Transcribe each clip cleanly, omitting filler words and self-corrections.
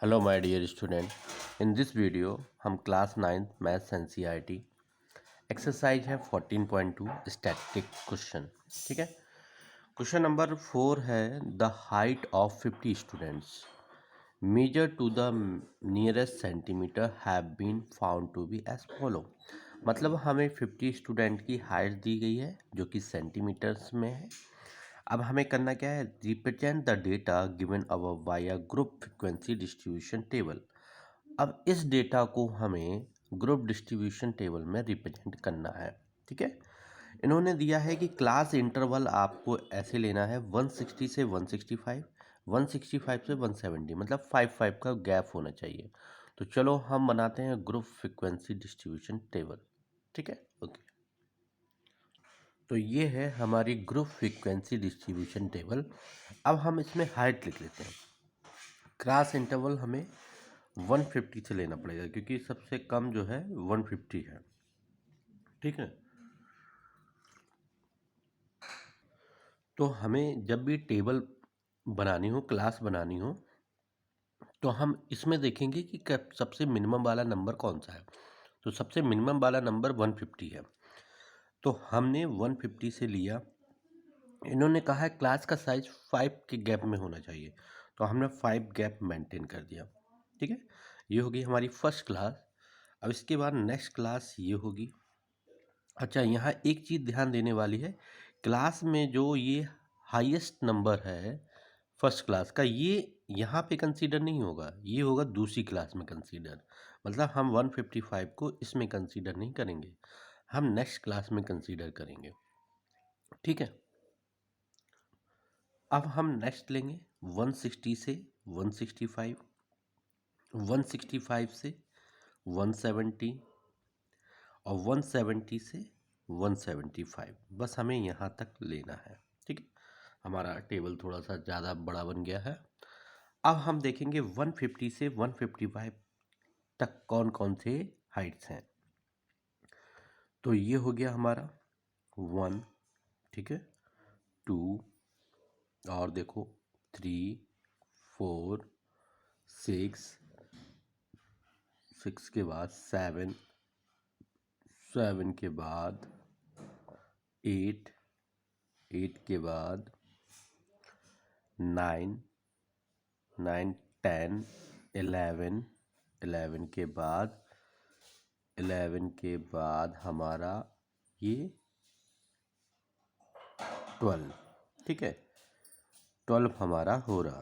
Hello my dear student. In this video हम class 9th maths NCERT exercise है 14.2 static question. ठीक है। Question number 4 है the height of 50 students measure to the nearest centimetre have been found to be as follow. मतलब हमें 50 student की height दी गई है जो कि सेंटीमीटर्स में है। अब हमें करना क्या है, represent the data given above by a group frequency distribution table. अब इस डेटा को हमें ग्रुप डिस्ट्रीब्यूशन टेबल में रिप्रेजेंट करना है। ठीक है। इन्होंने दिया है कि क्लास इंटरवल आपको ऐसे लेना है 160 से 165, 165 से 170, मतलब 5 का गैप होना चाहिए। तो चलो हम बनाते हैं ग्रुप फ्रीक्वेंसी डिस्ट्रीब्यूशन टेबल। ठीक है, ओके। तो ये है हमारी ग्रुप फ्रीक्वेंसी डिस्ट्रीब्यूशन टेबल। अब हम इसमें हाइट लिख लेते हैं। क्रॉस इंटरवल हमें 150 से लेना पड़ेगा क्योंकि सबसे कम जो है 150 है। ठीक है। तो हमें जब भी टेबल बनानी हो, क्लास बनानी हो, तो हम इसमें देखेंगे कि सबसे मिनिमम वाला नंबर कौन सा है। तो सबसे मिनिमम वाला नंबर 150 है। तो हमने 150 से लिया। इन्होंने कहा है क्लास का साइज 5 के गैप में होना चाहिए, तो हमने 5 गैप मेंटेन कर दिया। ठीक है। ये होगी हमारी फर्स्ट क्लास। अब इसके बाद नेक्स्ट क्लास ये होगी। अच्छा, यहाँ एक चीज़ ध्यान देने वाली है, क्लास में जो ये हाईएस्ट नंबर है फर्स्ट क्लास का, ये यहाँ पे कंसीडर नहीं होगा, ये होगा दूसरी क्लास में कंसीडर। मतलब हम 155 को इसमें कंसीडर नहीं करेंगे, हम नेक्स्ट क्लास में कंसीडर करेंगे। ठीक है। अब हम नेक्स्ट लेंगे 160 से 165, 165 से 170 और 170 से 175। बस हमें यहाँ तक लेना है। ठीक है। हमारा टेबल थोड़ा सा ज़्यादा बड़ा बन गया है। अब हम देखेंगे 150 से 155 तक कौन कौन से हाइट्स हैं। तो ये हो गया हमारा 1, ठीक है, 2, और देखो 3, 4, 6, 6 के बाद 7, 7 के बाद 8, 8 के बाद 9, 9, 10, 11, 11 के बाद 11 के बाद हमारा ये 12। ठीक है, 12 हमारा हो रहा।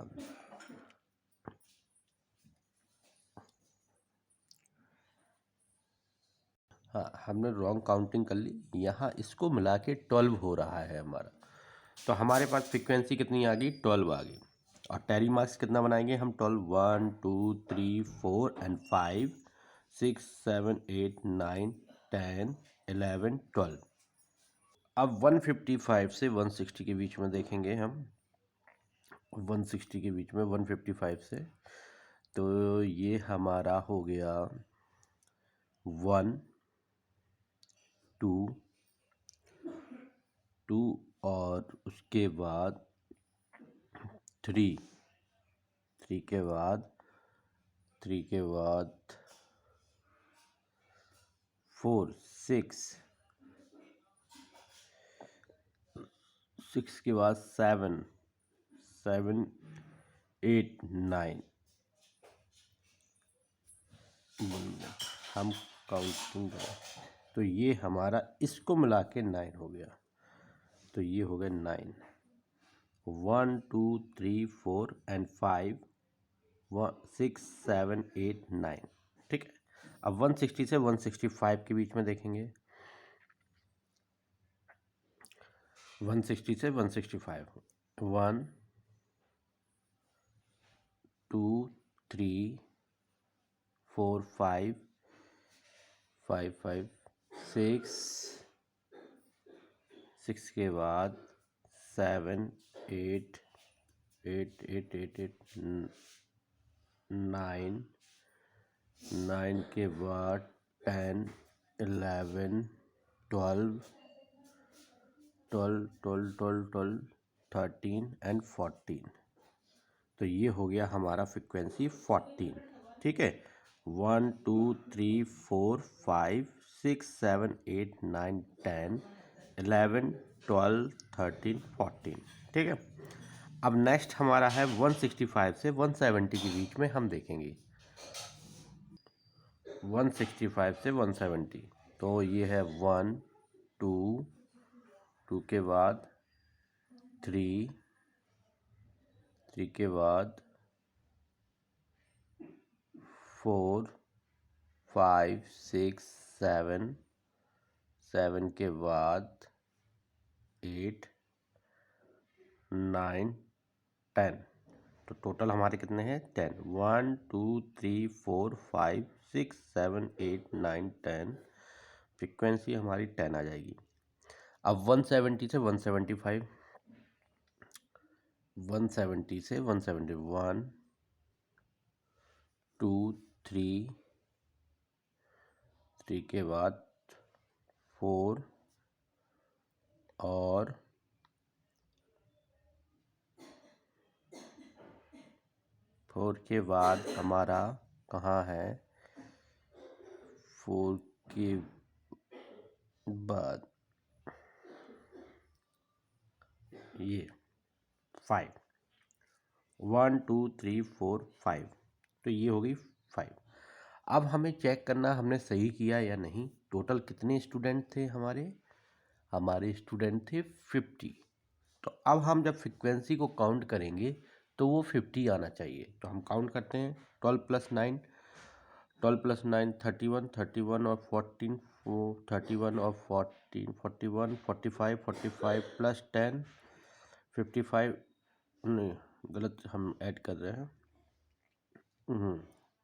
हाँ, हमने रॉन्ग काउंटिंग कर ली, यहाँ इसको मिला के 12 हो रहा है हमारा। तो हमारे पास फ्रीक्वेंसी कितनी आ गई, 12 आ गई। और टेरी मार्क्स कितना बनाएंगे हम, 12, 1, 2, 3, 4 एंड 5, 6, 7, 8, 9, 10, 11, 12। अब 155 से 160 के बीच में देखेंगे हम, 160 के बीच में 155 से, तो ये हमारा हो गया 1, 2, 2 और उसके बाद 3, 3 के बाद 3 के बाद 4, 6, 6 के बाद 7, 7, 8, 9। हम काउंटिंग करें तो ये हमारा इसको मिला के 9 हो गया। तो ये हो गया 9, 1, 2, 3, 4 एंड 5, 6, 7, 8, 9। ठीक है। अब 160 से 165 के बीच में देखेंगे, 160 से 165, 1, 2, 3, 4, 5, 5, 6, 6 के बाद 7, 8, 8, 8, 8, 8, 9, 9 के बाद 10, 11, 12, 12, 12, 12, 12, 13 एंड 14। तो ये हो गया हमारा फ्रिक्वेंसी 14। ठीक है, 1 2 3 4 5 6 7 8 9 10 11 12 13 14। ठीक है, अब नेक्स्ट हमारा है 165 से 170 के बीच में हम देखेंगे। 165 से 170, तो ये है 1 2 2 के बाद 3 3 के बाद 4 5 6 7 7 के बाद 8 9 10। तो टोटल हमारे कितने हैं 10। 1 2 3 4 5 6 7 8 9 10। फ्रिक्वेंसी हमारी 10 आ जाएगी। अब 170 से 175, 170 से 170, 1 2 3 3 के बाद 4 और 4 के बाद हमारा कहाँ है, 4 के बाद ये 5, 1 2 3 4 5, तो ये हो गई 5। अब हमें चेक करना हमने सही किया या नहीं। टोटल कितने स्टूडेंट थे हमारे स्टूडेंट थे 50। तो अब हम जब फ्रिक्वेंसी को काउंट करेंगे तो वो 50 आना चाहिए। तो हम काउंट करते हैं, 12 + 9 31, 31 और 14 31 और 14 41 45 45 + 10 55, नहीं गलत हम ऐड कर रहे हैं।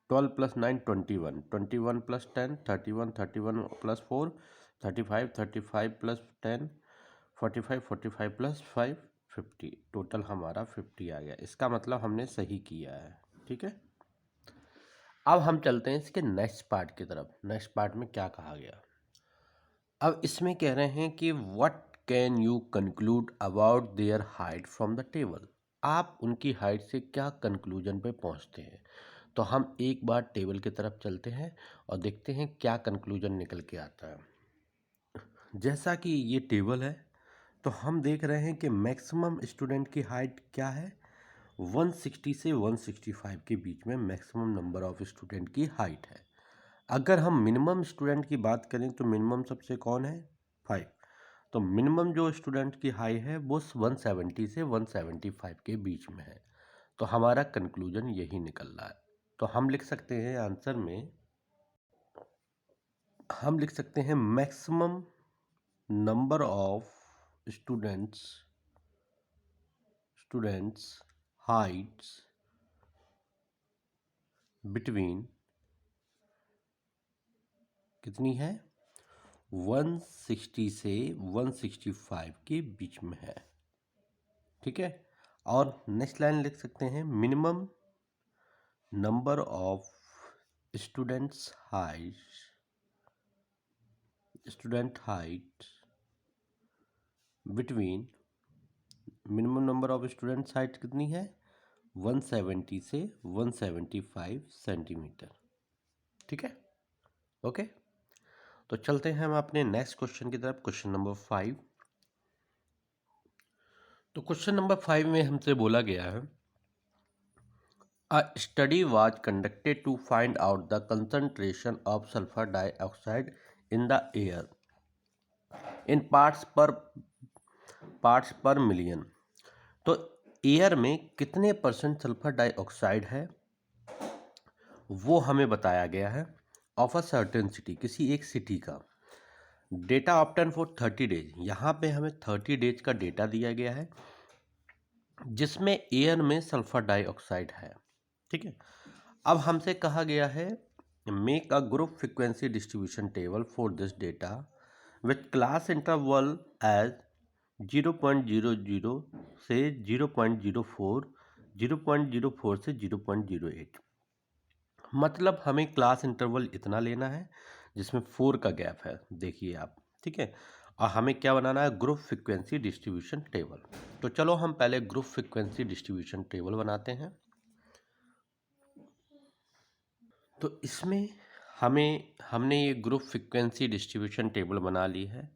12 + 9 21, 21 + 10 31, 31 + 4 35, 35 + 10 45, 45 + 5 50। टोटल हमारा 50 आ गया। इसका मतलब हमने सही किया है। ठीक है, अब हम चलते हैं इसके नेक्स्ट पार्ट की तरफ। नेक्स्ट पार्ट में क्या कहा गया, अब इसमें कह रहे हैं कि what can you conclude about their height from the table. आप उनकी हाइट से क्या कंक्लूजन पे पहुंचते हैं। तो हम एक बार टेबल की तरफ चलते हैं और देखते हैं क्या कंक्लूजन निकल के आता है। जैसा कि ये टेबल है, तो हम देख रहे हैं कि मैक्सिमम स्टूडेंट की हाइट क्या है, 160 से 165 के बीच में मैक्सिमम नंबर ऑफ स्टूडेंट की हाइट है। अगर हम मिनिमम स्टूडेंट की बात करें तो मिनिमम सबसे कौन है, 5। तो मिनिमम जो स्टूडेंट की हाई है वो 170 से 175 के बीच में है। तो हमारा कंक्लूजन यही निकल रहा है। तो हम लिख सकते हैं आंसर में, हम लिख सकते हैं maximum number of students Heights between कितनी है, 160 से 165 के बीच में है। ठीक है, और नेक्स्ट लाइन लिख सकते हैं minimum number of student height between, minimum number of students height कितनी है, 170 से 175 सेंटीमीटर। ठीक है, ओके। तो चलते हैं हम अपने नेक्स्ट क्वेश्चन की तरफ, क्वेश्चन नंबर 5। तो क्वेश्चन नंबर 5 में हमसे बोला गया है, A study was conducted to find out the concentration of sulfur dioxide in the air in parts per million। तो एयर में कितने % सल्फर डाइऑक्साइड है वो हमें बताया गया है। ऑफ अ सर्टेन सिटी, किसी एक सिटी का। डेटा ऑब्टेन फॉर 30 डेज, यहाँ पे हमें 30 डेज का डेटा दिया गया है जिसमें एयर में सल्फर डाइऑक्साइड है। ठीक है, अब हमसे कहा गया है make a group frequency distribution table for this data with class interval as 0.00 से 0.04, 0.04 से 0.08। मतलब हमें क्लास इंटरवल इतना लेना है जिसमें 4 का गैप है, देखिए आप। ठीक है, और हमें क्या बनाना है, ग्रुप फ्रीक्वेंसी डिस्ट्रीब्यूशन टेबल। तो चलो हम पहले ग्रुप फ्रीक्वेंसी डिस्ट्रीब्यूशन टेबल बनाते हैं। तो इसमें हमने ये ग्रुप फ्रीक्वेंसी डिस्ट्रीब्यूशन टेबल बना ली है।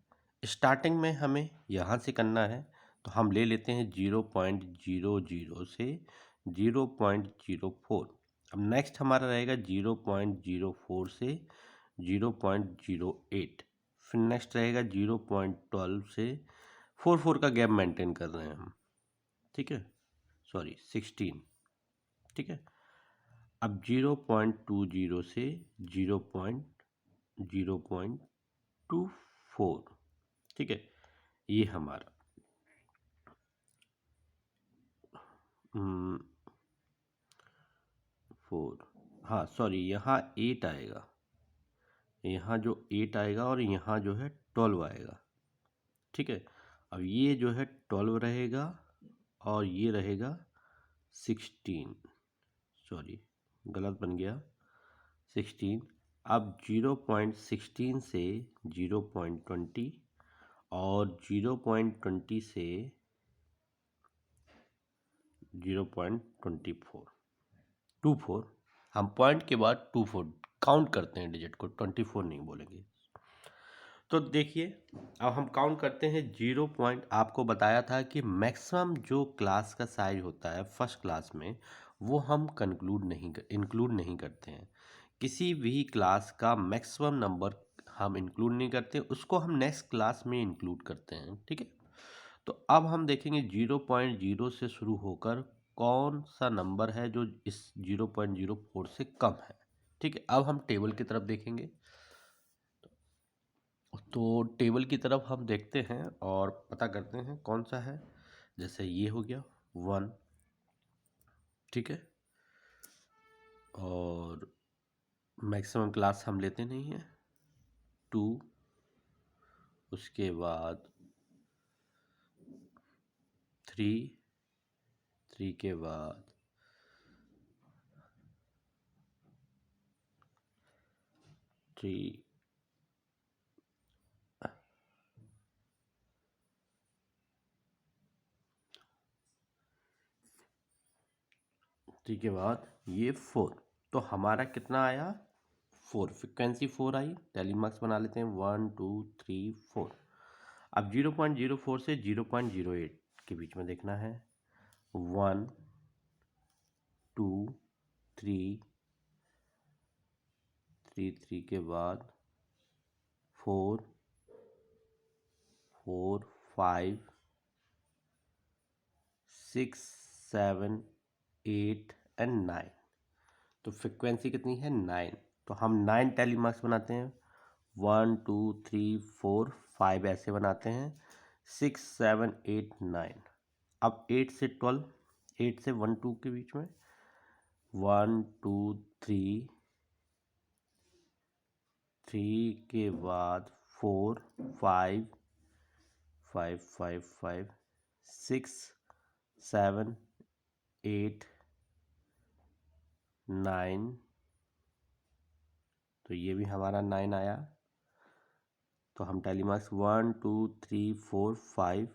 स्टार्टिंग में हमें यहाँ से करना है, तो हम ले लेते हैं 0.00 से 0.04। अब नेक्स्ट हमारा रहेगा 0.04 से 0.08। फिर नेक्स्ट रहेगा 0.12 से 4 का गैप मेंटेन कर रहे हैं हम, ठीक है, सॉरी 16, ठीक है। अब 0.20 से 0.24, ठीक है, ये हमारा 4, हाँ सॉरी, यहाँ 8 आएगा, यहाँ जो 8 आएगा और यहाँ जो है 12 आएगा, ठीक है। अब ये जो है 12 रहेगा और ये रहेगा 16, सॉरी गलत बन गया, 16। अब 0.16 से 0.20 और 0.20 से 0.24, 24, हम पॉइंट के बाद 24 काउंट करते हैं डिजिट को, 24 नहीं बोलेंगे। तो देखिए अब हम काउंट करते हैं 0 पॉइंट। आपको बताया था कि मैक्सिमम जो क्लास का साइज होता है फर्स्ट क्लास में, वो हम इंक्लूड नहीं करते हैं। किसी भी क्लास का मैक्सिमम नंबर हम इंक्लूड नहीं करते, उसको हम नेक्स्ट क्लास में इंक्लूड करते हैं, ठीक है। तो अब हम देखेंगे 0.0 से शुरू होकर कौन सा नंबर है जो इस 0.04 से कम है, ठीक है। अब हम टेबल की तरफ देखेंगे, तो टेबल की तरफ हम देखते हैं और पता करते हैं कौन सा है। जैसे ये हो गया 1, ठीक है, और मैक्सिमम क्लास हम लेते नहीं हैं, 2, उसके बाद 3, 3 के बाद 3, 3 के बाद ये 4। तो हमारा कितना आया, 4, फ्रिक्वेंसी 4 आई। टैली मार्क्स बना लेते हैं, 1 2 3 4। अब 0.04 से 0.08 के बीच में देखना है, 1 2 3, 3 के बाद 4 4 5 6 7 8 एंड 9। तो फ्रिक्वेंसी कितनी है, 9। तो हम 9 टैली मार्क्स बनाते हैं, 1 2 3 4 5 ऐसे बनाते हैं, 6 7 8 9। अब 8 से 12, 8 से 1 2 के बीच में 1 2 3, 3 के बाद 4 5 5 5 5 6 7 8 9। तो ये भी हमारा 9 आया। तो हम टैली मार्क्स 1 2 3 4 5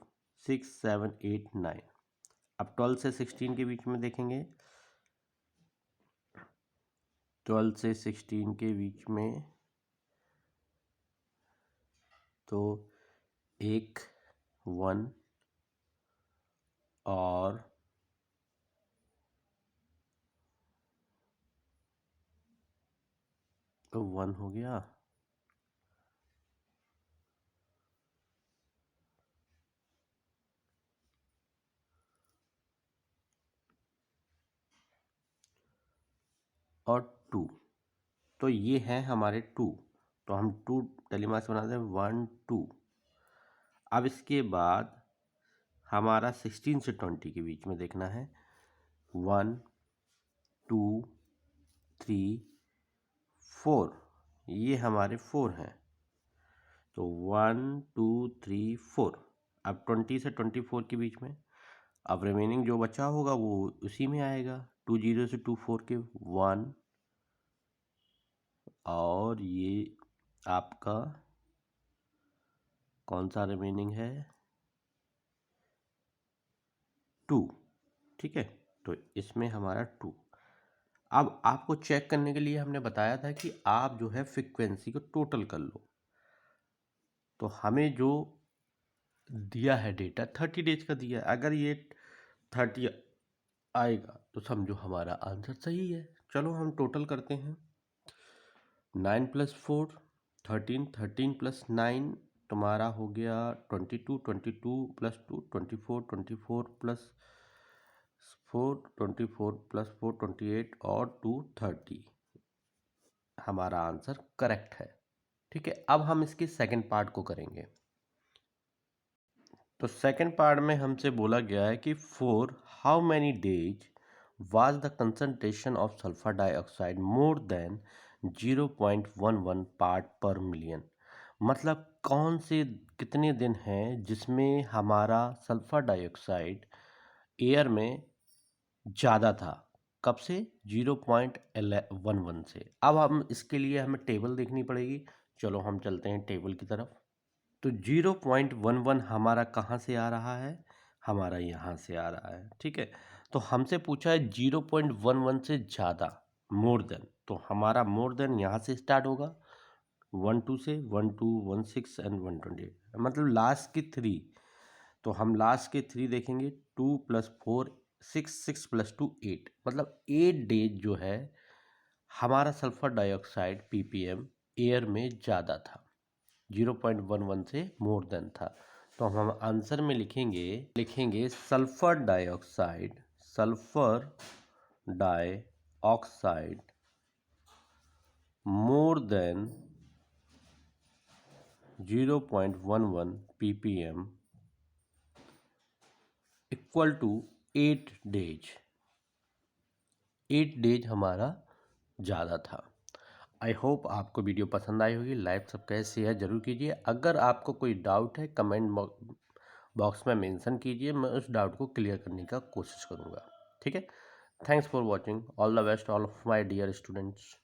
6 7 8 9। अब 12 से 16 के बीच में देखेंगे, 12 से 16 के बीच में तो एक 1 और 1 हो गया, और 2। तो ये हैं हमारे 2। तो हम 2 टैली मार्क्स बनाते हैं, 1 2। अब इसके बाद हमारा 16 से 20 के बीच में देखना है, 1 2 3 4। ये हमारे 4 हैं। तो 1 2 3 4। अब 20 से 24 के बीच में, अब रिमेनिंग जो बचा होगा वो उसी में आएगा, 20 से 24 के 1, और ये आपका कौन सा रिमेनिंग है, 2, ठीक है। तो इसमें हमारा 2। अब आपको चेक करने के लिए हमने बताया था कि आप जो है फ्रीक्वेंसी को टोटल कर लो। तो हमें जो दिया है डेटा 30 डेज का दिया है, अगर ये 30 आएगा तो समझो हमारा आंसर सही है। चलो हम टोटल करते हैं। 9 + 4 13, 13 + 9 तुम्हारा हो गया 22, 22 + 2 24, 24 + 4 24 + 4 28 और 2 30। हमारा आंसर करेक्ट है। ठीक है, अब हम इसके सेकंड पार्ट को करेंगे। तो सेकंड पार्ट में हमसे बोला गया है कि for how many days was the concentration of sulphur dioxide more than 0.11 part पर मिलियन। मतलब कौन से कितने दिन हैं जिसमें हमारा सल्फर डाइऑक्साइड एयर में ज़्यादा था। कब से? 0.11 से। अब हम इसके लिए हमें टेबल देखनी पड़ेगी। चलो हम चलते हैं टेबल की तरफ। तो 0.11 हमारा कहाँ से आ रहा है? हमारा यहाँ से आ रहा है। ठीक है, तो हमसे पूछा है 0.11 से ज़्यादा, मोर देन। तो हमारा मोर देन यहाँ से स्टार्ट होगा 12 से 12, 16 एंड 128, मतलब लास्ट की 3। तो हम लास्ट के 3 देखेंगे। 2 + 4 6, 6 + 2 8, मतलब 8 डेज जो है हमारा सल्फर डाइऑक्साइड ppm एयर में ज़्यादा था, 0.11 से मोर देन था। तो हम आंसर में लिखेंगे sulphur dioxide more than 0.11 ppm equal to 8 days. 8 days हमारा ज़्यादा था। आई होप आपको वीडियो पसंद आई होगी। लाइक सब्सक्राइब शेयर जरूर कीजिए। अगर आपको कोई डाउट है कमेंट बॉक्स में मेंशन कीजिए, मैं उस डाउट को क्लियर करने का कोशिश करूँगा। ठीक है, thanks for watching. All the best all of my dear students.